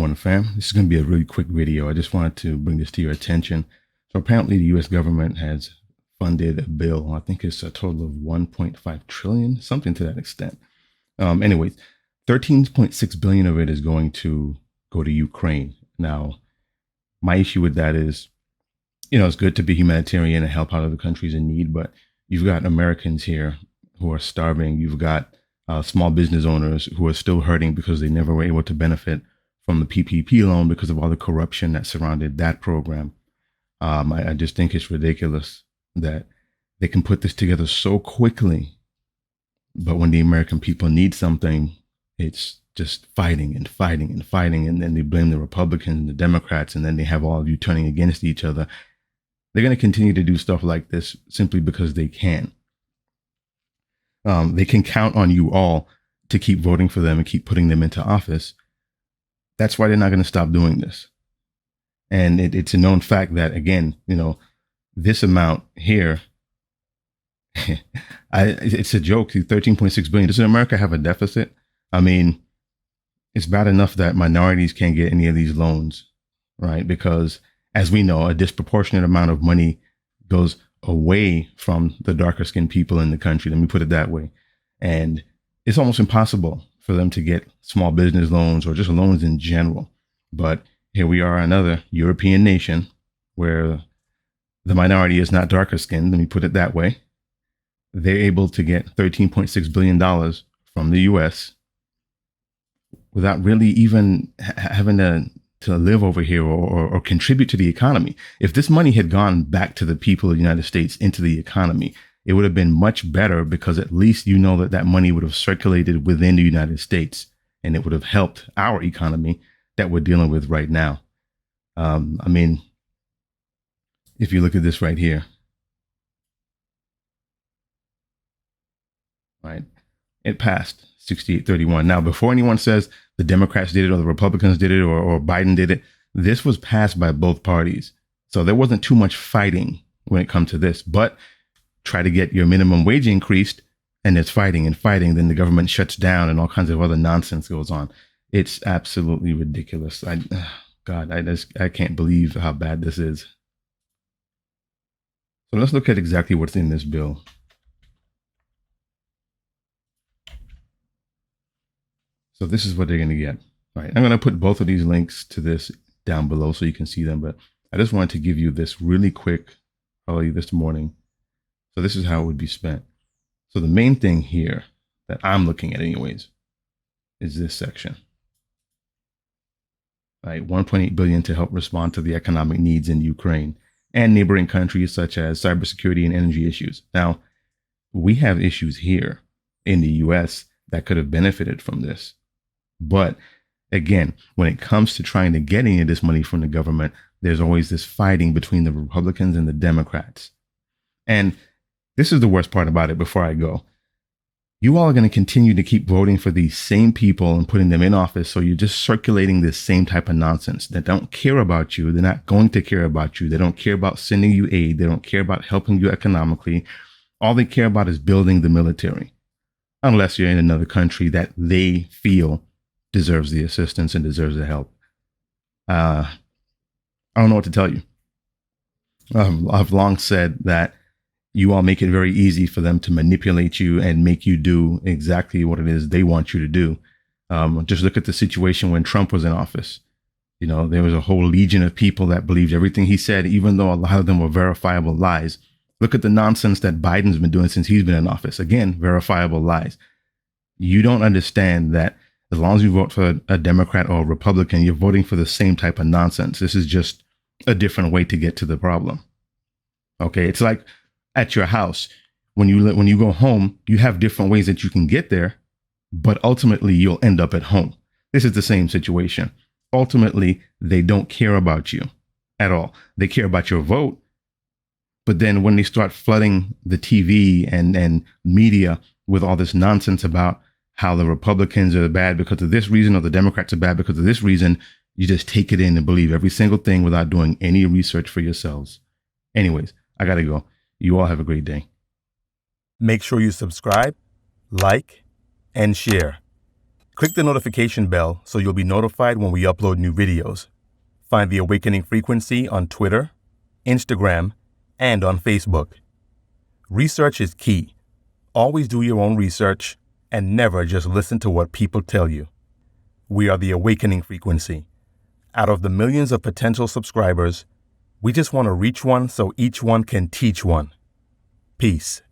Morning, fam. This is going to be a really quick video. I just wanted to bring this to your attention. So apparently the U.S. government has funded a bill. I think it's a total of 1.5 trillion, something to that extent. Anyways, 13.6 billion of it is going to go to Ukraine. Now, my issue with that is, it's good to be humanitarian and help out other countries in need, but you've got Americans here who are starving. You've got small business owners who are still hurting because they never were able to benefit from the PPP loan because of all the corruption that surrounded that program. I just think it's ridiculous that they can put this together so quickly, but when the American people need something, it's just fighting and fighting and fighting, and then they blame the Republicans and the Democrats, and then they have all of you turning against each other. They're going to continue to do stuff like this simply because they can. They can count on you all to keep voting for them and keep putting them into office. That's why they're not going to stop doing this. And it's a known fact that, again, this amount here, it's a joke. 13.6 billion. Does America have a deficit? I mean, it's bad enough that minorities can't get any of these loans, right? Because as we know, a disproportionate amount of money goes away from the darker skinned people in the country. Let me put it that way. And it's almost impossible for them to get small business loans or just loans in general. But here we are, another European nation where the minority is not darker skinned. Let me put it that way. They're able to get $13.6 billion from the US without really even having to live over here or contribute to the economy. If this money had gone back to the people of the United States into the economy, it would have been much better, because at least that money would have circulated within the United States and it would have helped our economy that we're dealing with right now. I mean, if you look at this right here, right, it passed 68-31. Now, before anyone says the Democrats did it or the Republicans did it or Biden did it, this was passed by both parties. So there wasn't too much fighting when it comes to this. But try to get your minimum wage increased and there's fighting and fighting, then the government shuts down and all kinds of other nonsense goes on. It's absolutely ridiculous. I can't believe how bad this is. So let's look at exactly what's in this bill. So this is what they're going to get. All right, I'm going to put both of these links to this down below so you can see them, but I just wanted to give you this really quick, probably this morning. So this is how it would be spent. So the main thing here that I'm looking at anyways is this section. Right, 1.8 billion to help respond to the economic needs in Ukraine and neighboring countries such as cybersecurity and energy issues. Now, we have issues here in the US that could have benefited from this. But again, when it comes to trying to get any of this money from the government, there's always this fighting between the Republicans and the Democrats. And this is the worst part about it before I go. You all are going to continue to keep voting for these same people and putting them in office. So you're just circulating this same type of nonsense. They don't care about you. They're not going to care about you. They don't care about sending you aid. They don't care about helping you economically. All they care about is building the military, unless you're in another country that they feel deserves the assistance and deserves the help. I don't know what to tell you. I've long said that you all make it very easy for them to manipulate you and make you do exactly what it is they want you to do. Just look at the situation when Trump was in office. There was a whole legion of people that believed everything he said, even though a lot of them were verifiable lies. Look at the nonsense that Biden's been doing since he's been in office. Again, verifiable lies. You don't understand that as long as you vote for a Democrat or a Republican, you're voting for the same type of nonsense. This is just a different way to get to the problem. Okay, it's like at your house, when you go home, you have different ways that you can get there, but ultimately you'll end up at home. This is the same situation. Ultimately, they don't care about you at all. They care about your vote. But then when they start flooding the TV and media with all this nonsense about how the Republicans are bad because of this reason or the Democrats are bad because of this reason, you just take it in and believe every single thing without doing any research for yourselves. Anyways, I got to go. You all have a great day. Make sure you subscribe, like, and share. Click the notification bell so you'll be notified when we upload new videos. Find The Awakening Frequency on Twitter, Instagram, and on Facebook. Research is key. Always do your own research and never just listen to what people tell you. We are The Awakening Frequency. Out of the millions of potential subscribers, we just want to reach one so each one can teach one. Peace.